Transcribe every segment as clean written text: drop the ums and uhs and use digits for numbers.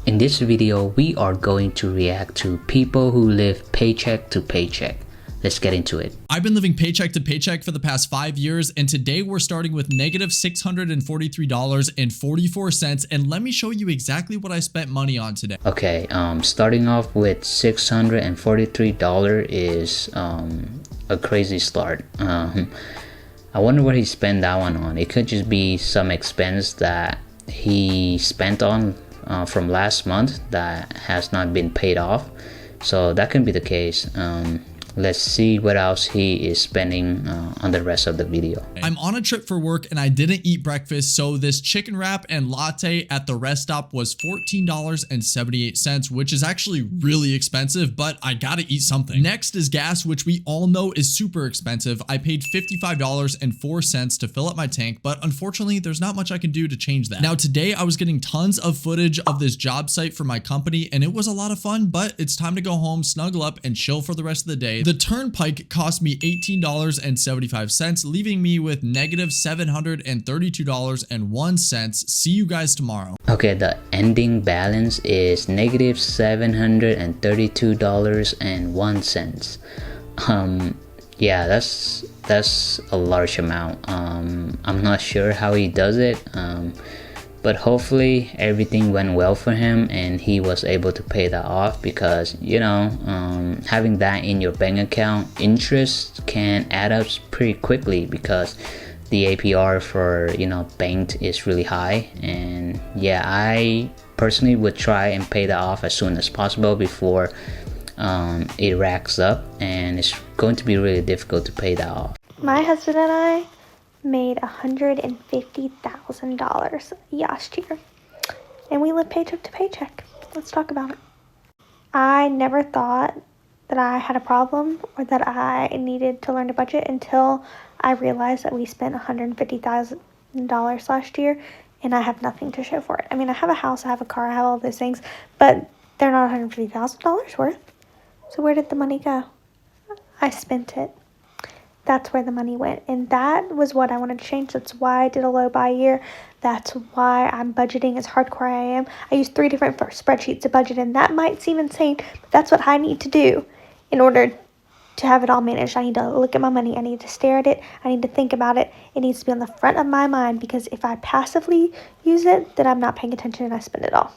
In this video, we are going to react to people who live paycheck to paycheck. Let's get into it. I've been living paycheck to paycheck for the past 5 years, and today we're starting with negative $643.44, and let me show you exactly what I spent money on today. Okay, starting off with $643 is a crazy start. I wonder what he spent that one on. It could just be some expense that he spent on from last month that has not been paid off, so that can be the case. Let's see what else he is spending on the rest of the video. I'm on a trip for work and I didn't eat breakfast, so this chicken wrap and latte at the rest stop was $14.78, which is actually really expensive, but I gotta eat something. Next is gas, which we all know is super expensive. I paid $55.04 to fill up my tank, but unfortunately there's not much I can do to change that. Now today I was getting tons of footage of this job site for my company and it was a lot of fun, but it's time to go home, snuggle up, and chill for the rest of the day. The turnpike cost me $18.75, leaving me with negative $732.01. See you guys tomorrow. Okay, the ending balance is negative $732.01. Yeah, that's a large amount. I'm not sure how he does it, but hopefully everything went well for him and he was able to pay that off, because you know, having that in your bank account, interest can add up pretty quickly because the APR for, you know, banked is really high. And yeah, I personally would try and pay that off as soon as possible before it racks up, and it's going to be really difficult to pay that off. My husband and I made $150,000 last year, and we live paycheck to paycheck. Let's talk about it. I never thought that I had a problem or that I needed to learn to budget until I realized that we spent $150,000 last year, and I have nothing to show for it. I mean, I have a house, I have a car, I have all those things, but they're not $150,000 worth. So where did the money go? I spent it. That's where the money went, and that was what I wanted to change. That's why I did a low buy year. That's why I'm budgeting as hardcore I am. I use 3 different spreadsheets to budget, and that might seem insane, but that's what I need to do in order to have it all managed. I need to look at my money. I need to stare at it. I need to think about it. It needs to be on the front of my mind, because if I passively use it, then I'm not paying attention and I spend it all.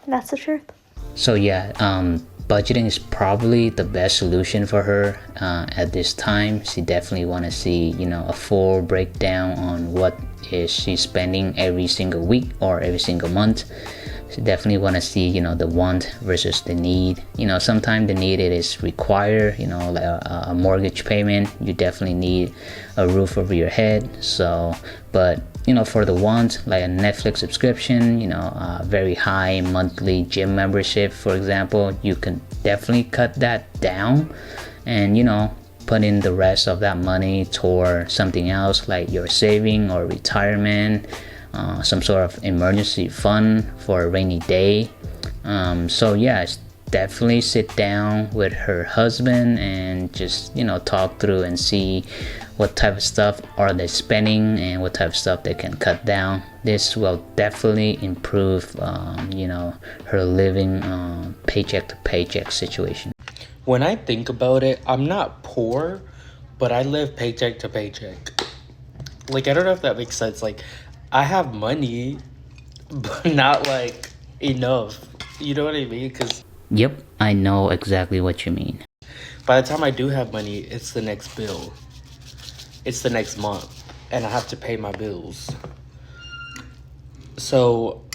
And that's the truth. So yeah, budgeting is probably the best solution for her at this time. She definitely want to see, you know, a full breakdown on what is she spending every single week or every single month. She definitely want to see, you know, the want versus the need. You know, sometimes the need, it is required, you know, like a mortgage payment. You definitely need a roof over your head. So, but you know, for the want, like a Netflix subscription, you know, a very high monthly gym membership, for example, you can definitely cut that down and, you know, put in the rest of that money toward something else, like your saving or retirement, some sort of emergency fund for a rainy day. So yeah, definitely sit down with her husband and just, you know, talk through and see what type of stuff are they spending and what type of stuff they can cut down. This will definitely improve, you know, her living paycheck to paycheck situation. When I think about it, I'm not poor, but I live paycheck to paycheck. Like, I don't know if that makes sense. Like, I have money, but not like enough. You know what I mean? Because Yep, I know exactly what you mean. by the time I do have money, it's the next bill. It's the next month, and I have to pay my bills. So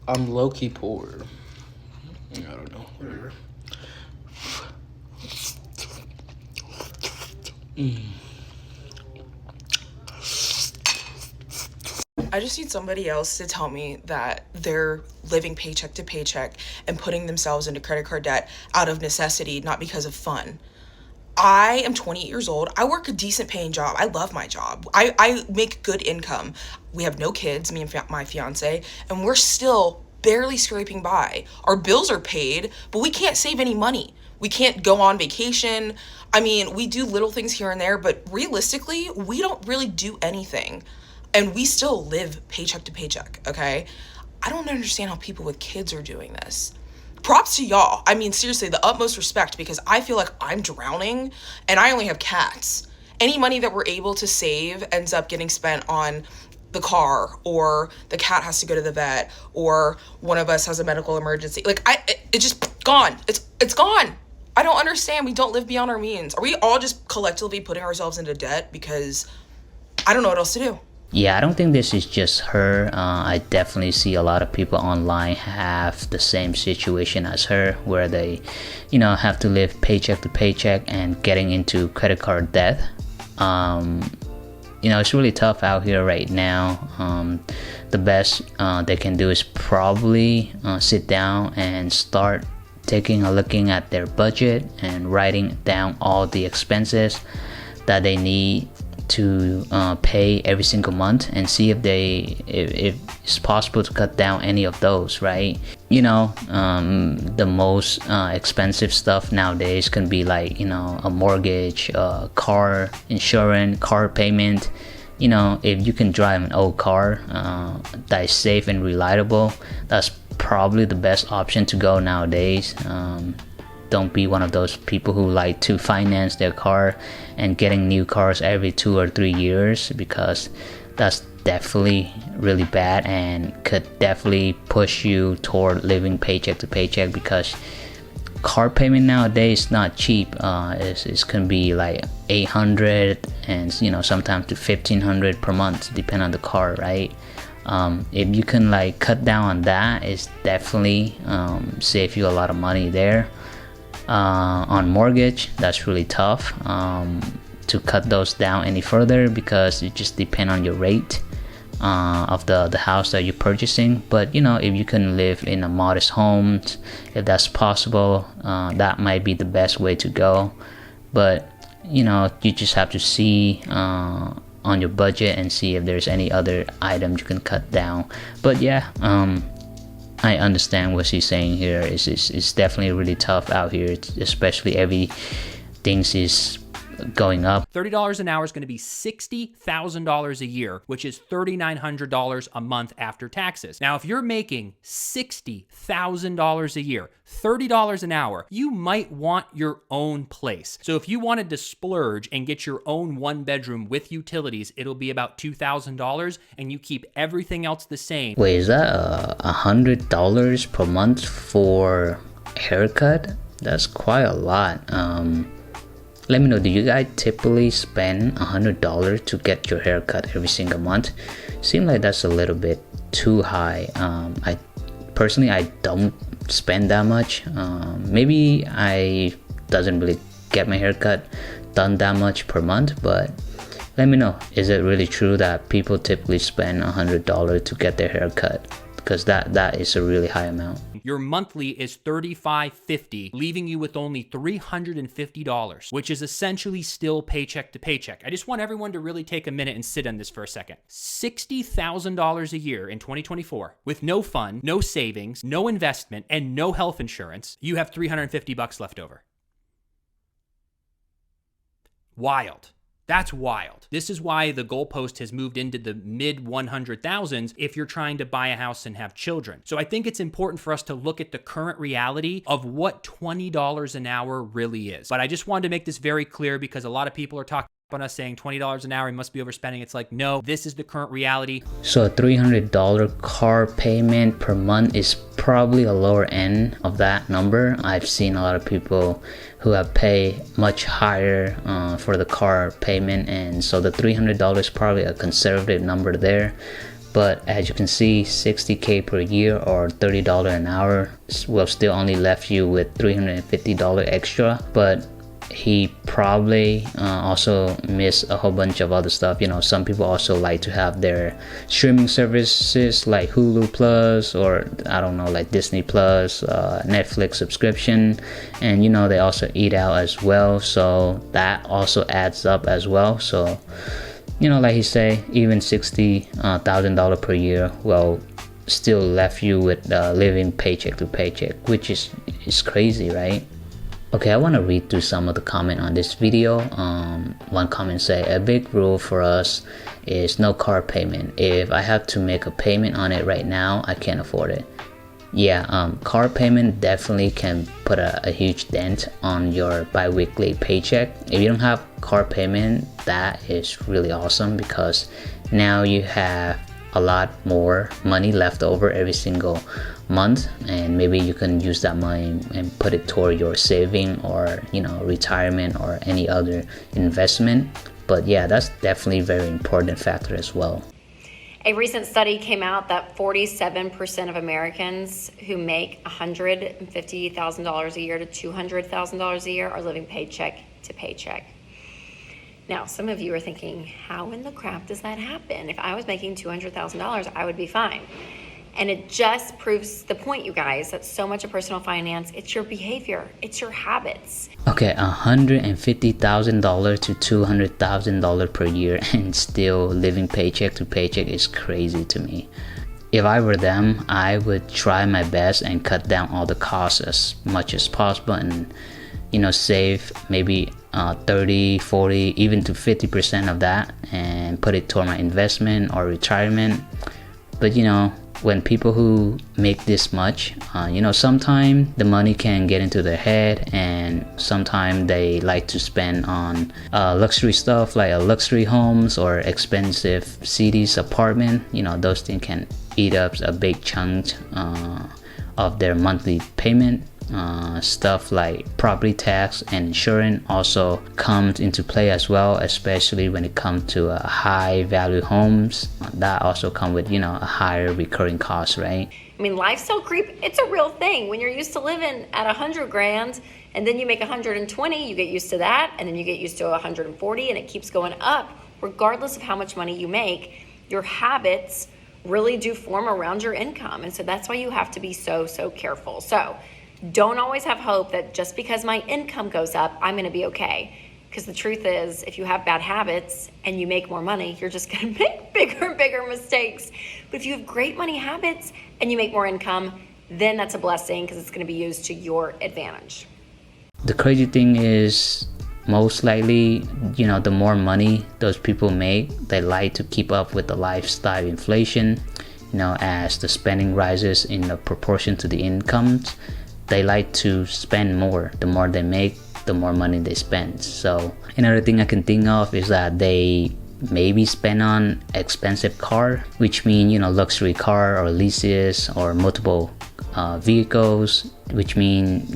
I'm low-key poor. I don't know, whatever. I just need somebody else to tell me that they're living paycheck to paycheck and putting themselves into credit card debt out of necessity, not because of fun. I am 28 years old. I work a decent paying job. I love my job. I make good income. We have no kids, me and my fiance, and we're still barely scraping by. Our bills are paid, but we can't save any money. We can't go on vacation. I mean, we do little things here and there, but realistically, we don't really do anything. And we still live paycheck to paycheck, okay? I don't understand how people with kids are doing this. Props to y'all. I mean, seriously, the utmost respect, because I feel like I'm drowning and I only have cats. Any money that we're able to save ends up getting spent on the car, or the cat has to go to the vet, or one of us has a medical emergency. Like, it's just gone. It's gone. I don't understand. We don't live beyond our means. Are we all just collectively putting ourselves into debt because I don't know what else to do? Yeah, I don't think this is just her. I definitely see a lot of people online have the same situation as her, where they, have to live paycheck to paycheck and getting into credit card debt. It's really tough out here right now. The best they can do is probably sit down and start looking at their budget and writing down all the expenses that they need to pay every single month, and see if it's possible to cut down any of those, right? The most expensive stuff nowadays can be like, a mortgage, car insurance, car payment. If you can drive an old car that is safe and reliable, that's probably the best option to go nowadays. Don't be one of those people who like to finance their car and getting new cars every 2 or 3 years, because that's definitely really bad and could definitely push you toward living paycheck to paycheck, because car payment nowadays is not cheap. It can be like $800 and sometimes to $1,500 per month, depending on the car, right? If you can like cut down on that, it's definitely save you a lot of money there. On mortgage, that's really tough to cut those down any further, because it just depends on your rate of the house that you're purchasing. But if you can live in a modest home, if that's possible, that might be the best way to go. But you just have to see on your budget and see if there's any other items you can cut down. But yeah, I understand what she's saying here. It's definitely really tough out here, especially everything is going up. $30 an hour is going to be $60,000 a year, which is $3,900 a month after taxes. Now, if you're making $60,000 a year, $30 an hour, you might want your own place. So if you wanted to splurge and get your own 1-bedroom with utilities, it'll be about $2,000, and you keep everything else the same. Wait, is that $100 per month for haircut? That's quite a lot. Let me know, do you guys typically spend $100 to get your hair cut every single month? Seems like that's a little bit too high. I personally don't spend that much. Maybe I doesn't really get my hair cut done that much per month, but let me know, is it really true that people typically spend $100 to get their hair cut? Because that is a really high amount. Your monthly is $35.50, leaving you with only $350, which is essentially still paycheck to paycheck. I just want everyone to really take a minute and sit on this for a second. $60,000 a year in 2024, with no fund, no savings, no investment, and no health insurance, you have $350 left over. Wild. That's wild. This is why the goalpost has moved into the mid 100,000s if you're trying to buy a house and have children. So I think it's important for us to look at the current reality of what $20 an hour really is. But I just wanted to make this very clear, because a lot of people are talking on us saying $20 an hour, we must be overspending. It's like, no, this is the current reality. So a $300 car payment per month is probably a lower end of that number. I've seen a lot of people who have paid much higher for the car payment, and so the $300 is probably a conservative number there. But as you can see, $60K per year or $30 an hour will still only left you with $350 extra. But he probably also missed a whole bunch of other stuff. Some people also like to have their streaming services like Hulu Plus, or I don't know, like Disney Plus, Netflix subscription, and they also eat out as well, so that also adds up as well. So like he say, even $60,000 per year will still left you with living paycheck to paycheck, which is crazy, right? Okay, I want to read through some of the comment on this video. One comment say, a big rule for us is no car payment. If I have to make a payment on it right now, I can't afford it. Yeah, car payment definitely can put a huge dent on your bi-weekly paycheck. If you don't have car payment, that is really awesome, because now you have a lot more money left over every single month, and maybe you can use that money and put it toward your saving, or retirement, or any other investment. But yeah, that's definitely a very important factor as well. A recent study came out that 47% of Americans who make $150,000 a year to $200,000 a year are living paycheck to paycheck. Now, some of you are thinking, how in the crap does that happen? If I was making $200,000, I would be fine. And it just proves the point, you guys, that so much of personal finance, it's your behavior, it's your habits. Okay, $150,000 to $200,000 per year and still living paycheck to paycheck is crazy to me. If I were them, I would try my best and cut down all the costs as much as possible, and save maybe 30, 40, even to 50% of that, and put it toward my investment or retirement. But when people who make this much, sometimes the money can get into their head, and sometimes they like to spend on luxury stuff like luxury homes or expensive cities apartment. Those things can eat up a big chunk of their monthly payment. Stuff like property tax and insurance also comes into play as well, especially when it comes to high value homes. That also come with a higher recurring cost, right? I mean, lifestyle creep, it's a real thing. When you're used to living at 100 grand and then you make 120, you get used to that, and then you get used to 140, and it keeps going up. Regardless of how much money you make, your habits really do form around your income, and so that's why you have to be so careful. So don't always have hope that just because my income goes up, I'm going to be okay. Because the truth is, if you have bad habits and you make more money, you're just going to make bigger and bigger mistakes. But if you have great money habits and you make more income, then that's a blessing, because it's going to be used to your advantage. The crazy thing is, most likely, the more money those people make, they like to keep up with the lifestyle inflation. As the spending rises in the proportion to the incomes, they like to spend more. The more they make, the more money they spend. So another thing I can think of is that they maybe spend on expensive car, which mean luxury car or leases or multiple vehicles, which mean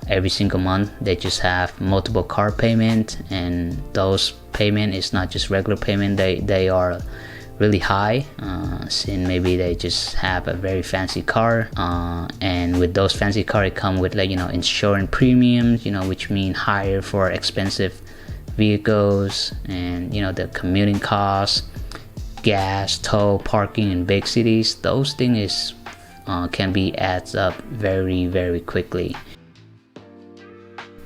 every single month they just have multiple car payment, and those payment is not just regular payment. They are really high, since maybe they just have a very fancy car, and with those fancy car it come with insurance premiums, which mean higher for expensive vehicles, and the commuting costs, gas, toll, parking in big cities. Those things can be adds up very quickly.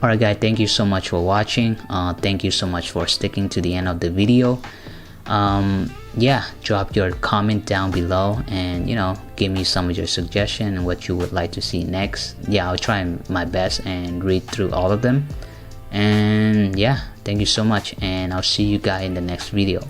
Alright guys, thank you so much for watching. Thank you so much for sticking to the end of the video. Drop your comment down below, and give me some of your suggestions and what you would like to see next. I'll try my best and read through all of them. And thank you so much, and I'll see you guys in the next video.